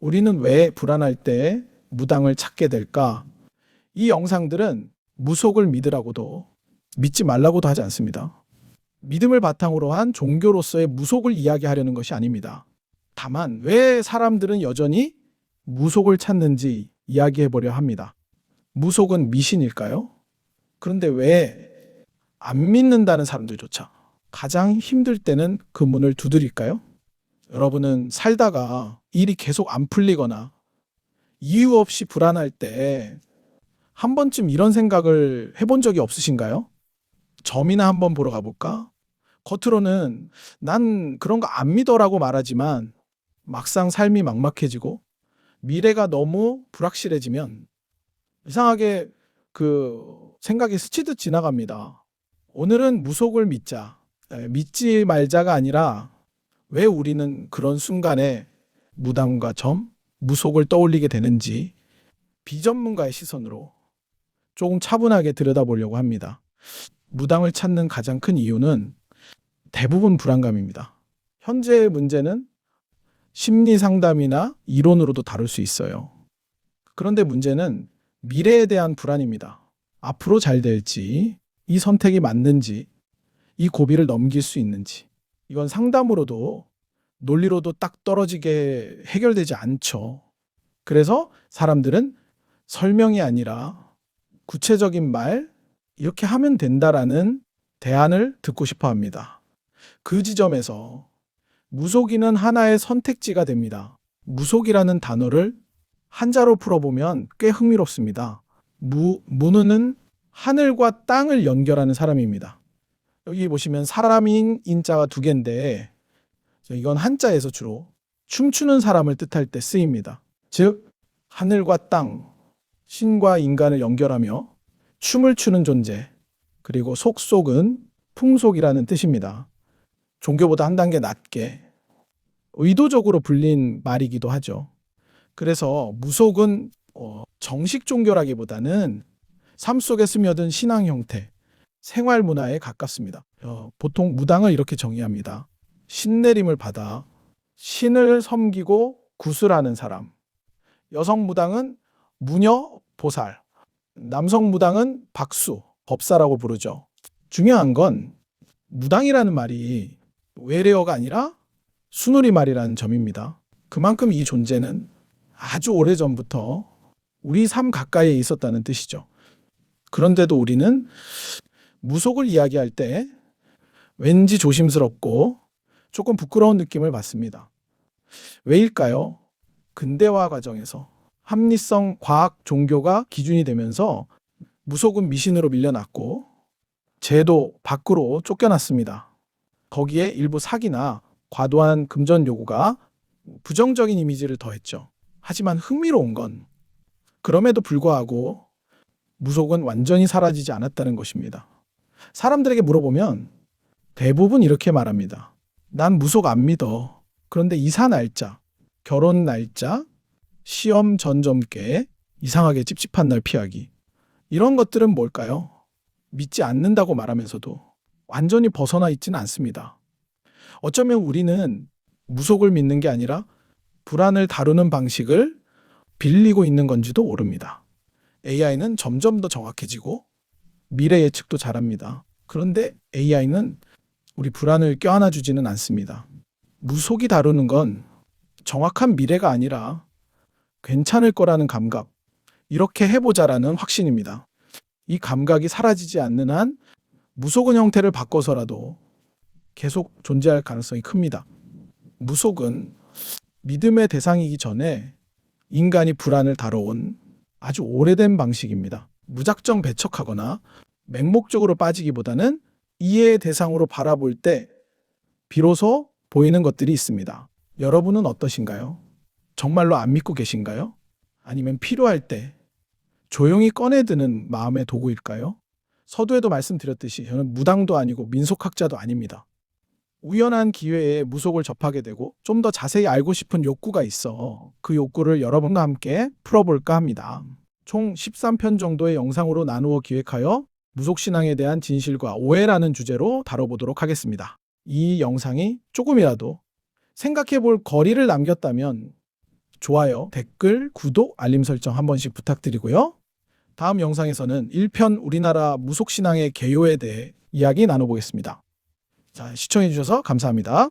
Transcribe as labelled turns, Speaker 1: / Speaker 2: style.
Speaker 1: 우리는 왜 불안할 때 무당을 찾게 될까? 이 영상들은 무속을 믿으라고도 믿지 말라고도 하지 않습니다. 믿음을 바탕으로 한 종교로서의 무속을 이야기하려는 것이 아닙니다. 다만 왜 사람들은 여전히 무속을 찾는지 이야기해 보려 합니다. 무속은 미신일까요? 그런데 왜 안 믿는다는 사람들조차 가장 힘들 때는 그 문을 두드릴까요? 여러분은 살다가 일이 계속 안 풀리거나 이유 없이 불안할 때 한 번쯤 이런 생각을 해본 적이 없으신가요? 점이나 한번 보러 가볼까? 겉으로는 난 그런 거 안 믿어라고 말하지만 막상 삶이 막막해지고 미래가 너무 불확실해지면 이상하게 그 생각이 스치듯 지나갑니다. 오늘은 무속을 믿자. 믿지 말자가 아니라 왜 우리는 그런 순간에 무당과 점, 무속을 떠올리게 되는지 비전문가의 시선으로 조금 차분하게 들여다보려고 합니다. 무당을 찾는 가장 큰 이유는 대부분 불안감입니다. 현재의 문제는 심리 상담이나 이론으로도 다룰 수 있어요. 그런데 문제는 미래에 대한 불안입니다. 앞으로 잘 될지, 이 선택이 맞는지, 이 고비를 넘길 수 있는지. 이건 상담으로도 논리로도 딱 떨어지게 해결되지 않죠. 그래서 사람들은 설명이 아니라 구체적인 말, 이렇게 하면 된다라는 대안을 듣고 싶어 합니다. 그 지점에서 무속인은 하나의 선택지가 됩니다. 무속이라는 단어를 한자로 풀어보면 꽤 흥미롭습니다. 무는 하늘과 땅을 연결하는 사람입니다. 여기 보시면 사람인 인자가 두 개인데 이건 한자에서 주로 춤추는 사람을 뜻할 때 쓰입니다. 즉 하늘과 땅, 신과 인간을 연결하며 춤을 추는 존재, 그리고 속속은 풍속이라는 뜻입니다. 종교보다 한 단계 낮게 의도적으로 불린 말이기도 하죠. 그래서 무속은 정식 종교라기보다는 삶 속에 스며든 신앙 형태, 생활 문화에 가깝습니다. 보통 무당을 이렇게 정의합니다. 신내림을 받아 신을 섬기고 구슬하는 사람. 여성 무당은 무녀 보살, 남성 무당은 박수, 법사라고 부르죠. 중요한 건 무당이라는 말이 외래어가 아니라 순우리말이라는 점입니다. 그만큼 이 존재는 아주 오래전부터 우리 삶 가까이에 있었다는 뜻이죠. 그런데도 우리는 무속을 이야기할 때 왠지 조심스럽고 조금 부끄러운 느낌을 받습니다. 왜일까요? 근대화 과정에서 합리성, 과학, 종교가 기준이 되면서 무속은 미신으로 밀려났고 제도 밖으로 쫓겨났습니다. 거기에 일부 사기나 과도한 금전 요구가 부정적인 이미지를 더했죠. 하지만 흥미로운 건 그럼에도 불구하고 무속은 완전히 사라지지 않았다는 것입니다. 사람들에게 물어보면 대부분 이렇게 말합니다. 난 무속 안 믿어. 그런데 이사 날짜, 결혼 날짜, 시험 전점께 이상하게 찝찝한 날 피하기. 이런 것들은 뭘까요? 믿지 않는다고 말하면서도 완전히 벗어나 있지는 않습니다. 어쩌면 우리는 무속을 믿는 게 아니라 불안을 다루는 방식을 빌리고 있는 건지도 모릅니다. AI는 점점 더 정확해지고 미래 예측도 잘합니다. 그런데 AI는 우리 불안을 껴안아 주지는 않습니다. 무속이 다루는 건 정확한 미래가 아니라 괜찮을 거라는 감각, 이렇게 해보자라는 확신입니다. 이 감각이 사라지지 않는 한 무속은 형태를 바꿔서라도 계속 존재할 가능성이 큽니다. 무속은 믿음의 대상이기 전에 인간이 불안을 다뤄온 아주 오래된 방식입니다. 무작정 배척하거나 맹목적으로 빠지기보다는 이해의 대상으로 바라볼 때 비로소 보이는 것들이 있습니다. 여러분은 어떠신가요? 정말로 안 믿고 계신가요? 아니면 필요할 때 조용히 꺼내드는 마음의 도구일까요? 서두에도 말씀드렸듯이 저는 무당도 아니고 민속학자도 아닙니다. 우연한 기회에 무속을 접하게 되고 좀 더 자세히 알고 싶은 욕구가 있어 그 욕구를 여러분과 함께 풀어볼까 합니다. 총 13편 정도의 영상으로 나누어 기획하여 무속신앙에 대한 진실과 오해라는 주제로 다뤄보도록 하겠습니다. 이 영상이 조금이라도 생각해 볼 거리를 남겼다면 좋아요, 댓글, 구독, 알림 설정 한 번씩 부탁드리고요. 다음 영상에서는 1편 우리나라 무속신앙의 개요에 대해 이야기 나눠보겠습니다. 자, 시청해주셔서 감사합니다.